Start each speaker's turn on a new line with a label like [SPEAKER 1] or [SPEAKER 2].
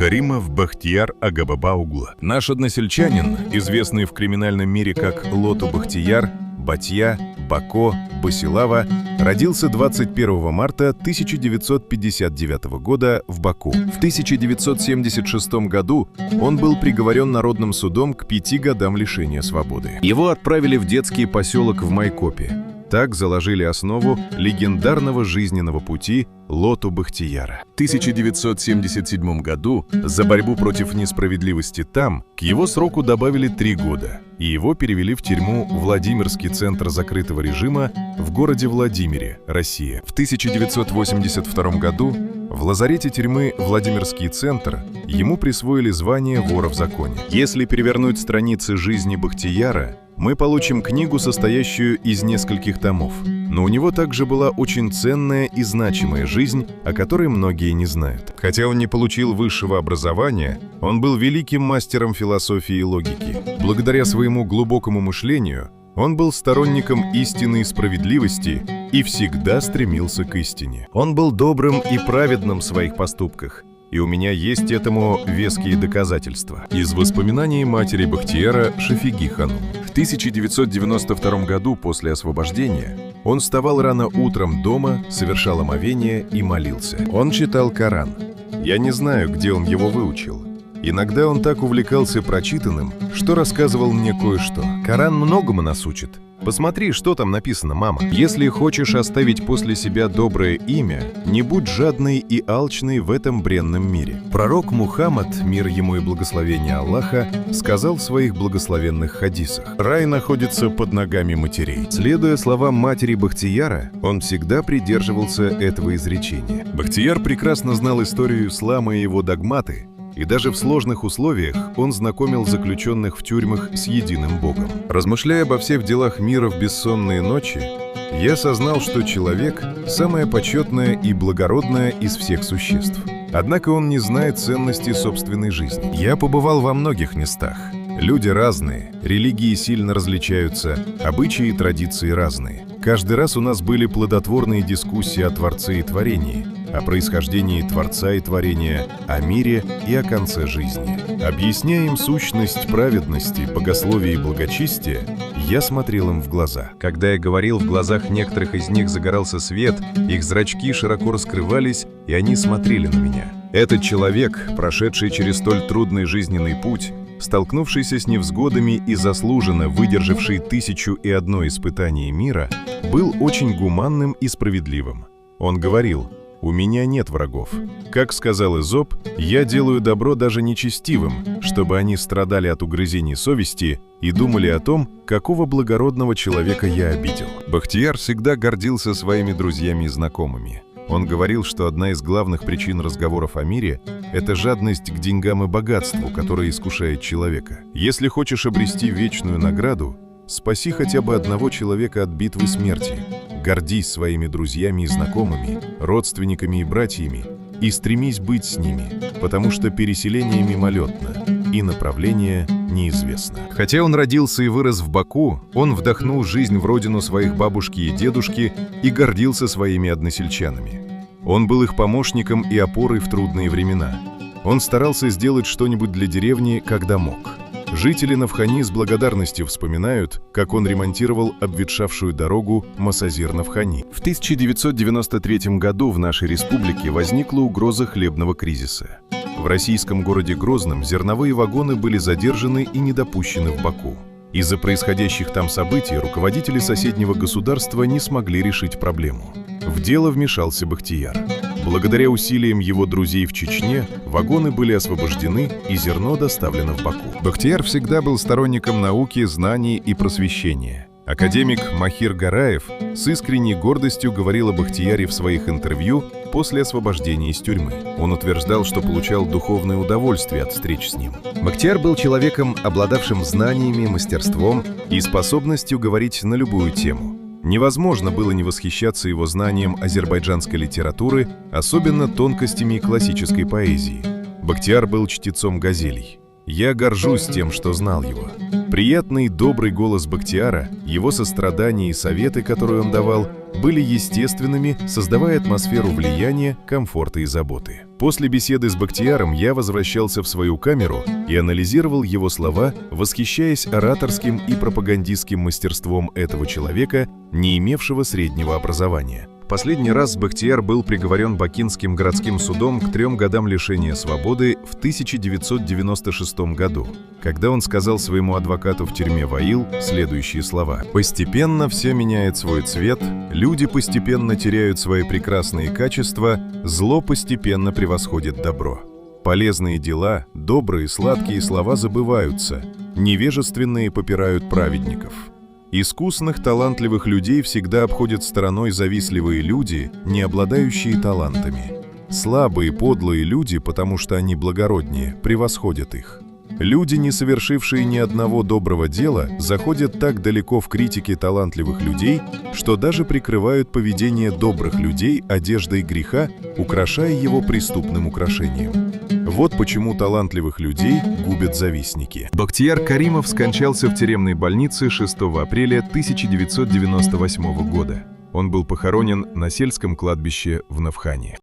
[SPEAKER 1] Каримов Бахтияр Агабабауглу. Наш односельчанин, известный в криминальном мире как Лоту Бахтияр, Батья, Бако, Басилава, родился 21 марта 1959 года в Баку. В 1976 году он был приговорен народным судом к 5 годам лишения свободы. Его отправили в детский поселок в Майкопе. Так заложили основу легендарного жизненного пути Лоту Бахтияра. В 1977 году за борьбу против несправедливости там к его сроку добавили 3 года, и его перевели в тюрьму Владимирский центр закрытого режима в городе Владимире, Россия. В 1982 году в лазарете тюрьмы Владимирский центр ему присвоили звание вора в законе. Если перевернуть страницы жизни Бахтияра, мы получим книгу, состоящую из нескольких томов. Но у него также была очень ценная и значимая жизнь, о которой многие не знают. Хотя он не получил высшего образования, он был великим мастером философии и логики. Благодаря своему глубокому мышлению он был сторонником истины и справедливости и всегда стремился к истине. Он был добрым и праведным в своих поступках, и у меня есть этому веские доказательства. Из воспоминаний матери Бахтияра Шафиги ханум. В 1992 году после освобождения он вставал рано утром дома, совершал омовение и молился. Он читал Коран. Я не знаю, где он его выучил. Иногда он так увлекался прочитанным, что рассказывал мне кое-что. Коран многому нас учит. Посмотри, что там написано, мама. Если хочешь оставить после себя доброе имя, не будь жадной и алчной в этом бренном мире. Пророк Мухаммад, мир ему и благословение Аллаха, сказал в своих благословенных хадисах: «Рай находится под ногами матерей». Следуя словам матери Бахтияра, он всегда придерживался этого изречения. Бахтияр прекрасно знал историю ислама и его догматы, и даже в сложных условиях он знакомил заключенных в тюрьмах с единым Богом. Размышляя обо всех делах мира в бессонные ночи, я осознал, что человек – самое почетное и благородное из всех существ. Однако он не знает ценности собственной жизни. Я побывал во многих местах. Люди разные, религии сильно различаются, обычаи и традиции разные. Каждый раз у нас были плодотворные дискуссии о Творце и творении, о происхождении Творца и творения, о мире и о конце жизни. Объясняя им сущность праведности, богословия и благочестия, я смотрел им в глаза. Когда я говорил, в глазах некоторых из них загорался свет, их зрачки широко раскрывались, и они смотрели на меня. Этот человек, прошедший через столь трудный жизненный путь, столкнувшийся с невзгодами и заслуженно выдержавший 1001 испытание мира, был очень гуманным и справедливым. Он говорил: «У меня нет врагов. Как сказал Эзоп, я делаю добро даже нечестивым, чтобы они страдали от угрызений совести и думали о том, какого благородного человека я обидел». Бахтияр всегда гордился своими друзьями и знакомыми. Он говорил, что одна из главных причин разговоров о мире – это жадность к деньгам и богатству, которая искушает человека. Если хочешь обрести вечную награду, спаси хотя бы одного человека от битвы смерти. Гордись своими друзьями и знакомыми, родственниками и братьями и стремись быть с ними, потому что переселение мимолетно и направление неизвестно. Хотя он родился и вырос в Баку, он вдохнул жизнь в родину своих бабушки и дедушки и гордился своими односельчанами. Он был их помощником и опорой в трудные времена. Он старался сделать что-нибудь для деревни, когда мог. Жители Навхани с благодарностью вспоминают, как он ремонтировал обветшавшую дорогу Масазир-Навхани. В 1993 году в нашей республике возникла угроза хлебного кризиса. В российском городе Грозном зерновые вагоны были задержаны и не допущены в Баку. Из-за происходящих там событий руководители соседнего государства не смогли решить проблему. В дело вмешался Бахтияр. Благодаря усилиям его друзей в Чечне вагоны были освобождены и зерно доставлено в Баку. Бахтияр всегда был сторонником науки, знаний и просвещения. Академик Махир Гараев с искренней гордостью говорил о Бахтияре в своих интервью после освобождения из тюрьмы. Он утверждал, что получал духовное удовольствие от встреч с ним. Бахтияр был человеком, обладавшим знаниями, мастерством и способностью говорить на любую тему. Невозможно было не восхищаться его знанием азербайджанской литературы, особенно тонкостями классической поэзии. Бахтияр был чтецом газелей. Я горжусь тем, что знал его. Приятный, добрый голос Бахтияра, его сострадание и советы, которые он давал, были естественными, создавая атмосферу влияния, комфорта и заботы. После беседы с Бахтияром я возвращался в свою камеру и анализировал его слова, восхищаясь ораторским и пропагандистским мастерством этого человека, не имевшего среднего образования. Последний раз Бахтияр был приговорен Бакинским городским судом к 3 годам лишения свободы в 1996 году, когда он сказал своему адвокату в тюрьме Ваил следующие слова: «Постепенно все меняет свой цвет, люди постепенно теряют свои прекрасные качества, зло постепенно превосходит добро. Полезные дела, добрые сладкие слова забываются, невежественные попирают праведников». Искусных, талантливых людей всегда обходят стороной завистливые люди, не обладающие талантами. Слабые, подлые люди, потому что они благороднее, превосходят их. Люди, не совершившие ни одного доброго дела, заходят так далеко в критике талантливых людей, что даже прикрывают поведение добрых людей одеждой греха, украшая его преступным украшением. Вот почему талантливых людей губят завистники. Бахтияр Каримов скончался в тюремной больнице 6 апреля 1998 года. Он был похоронен на сельском кладбище в Навхане.